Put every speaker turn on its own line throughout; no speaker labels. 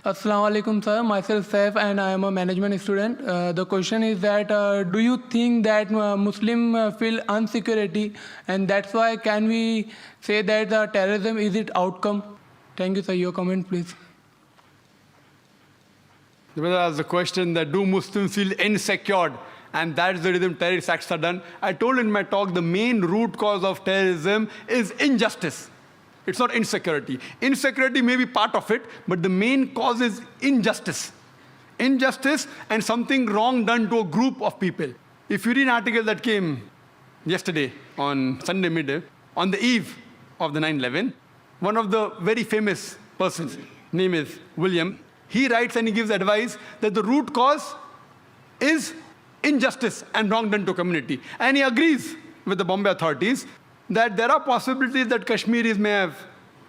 Assalamu alaikum, sir. Myself Saif, and I am a management student. The question is that do you think that Muslim feel insecurity, and that's why can we say that terrorism is its outcome? Thank you, sir. Your comment, please.
The brother asked the question that do Muslims feel insecure, and that's the reason terrorist acts are done. I told in my talk the main root cause of terrorism is injustice. It's not insecurity. Insecurity may be part of it, but the main cause is injustice. Injustice and something wrong done to a group of people. If you read an article that came yesterday on Sunday midday, on the eve of the 9/11, one of the very famous persons, name is William, he writes and he gives advice that the root cause is injustice and wrong done to community. And he agrees with the Bombay authorities that there are possibilities that Kashmiris may have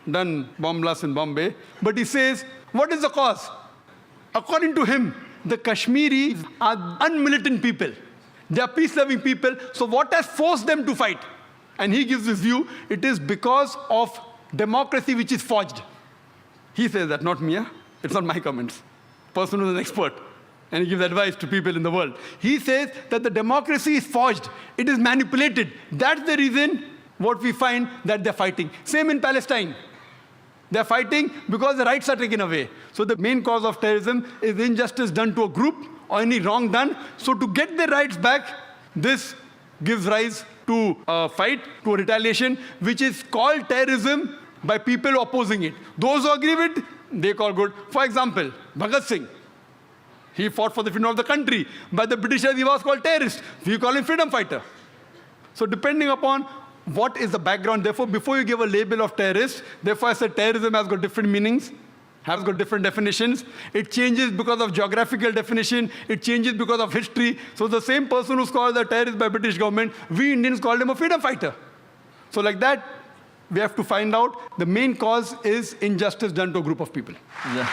done bomb blasts in Bombay. But he says, what is the cause? According to him, the Kashmiris are unmilitant people. They are peace-loving people. So what has forced them to fight? And he gives his view, it is because of democracy which is forged. He says that, not me. It's not my comments. Person who's an expert. And he gives advice to people in the world. He says that the democracy is forged. It is manipulated. That's the reason what we find that they're fighting. Same in Palestine. They're fighting because the rights are taken away. So the main cause of terrorism is injustice done to a group or any wrong done. So to get their rights back, this gives rise to a fight, to a retaliation, which is called terrorism by people opposing it. Those who agree with it, they call good. For example, Bhagat Singh. He fought for the freedom of the country. By the Britishers, he was called terrorist. We call him freedom fighter. So depending upon what is the background, therefore, before you give a label of terrorist, therefore I said terrorism has got different meanings, has got different definitions. It changes because of geographical definition. It changes because of history. So the same person who's called a terrorist by British government, we Indians called him a freedom fighter. So like that, we have to find out the main cause is injustice done to a group of people.
Yeah.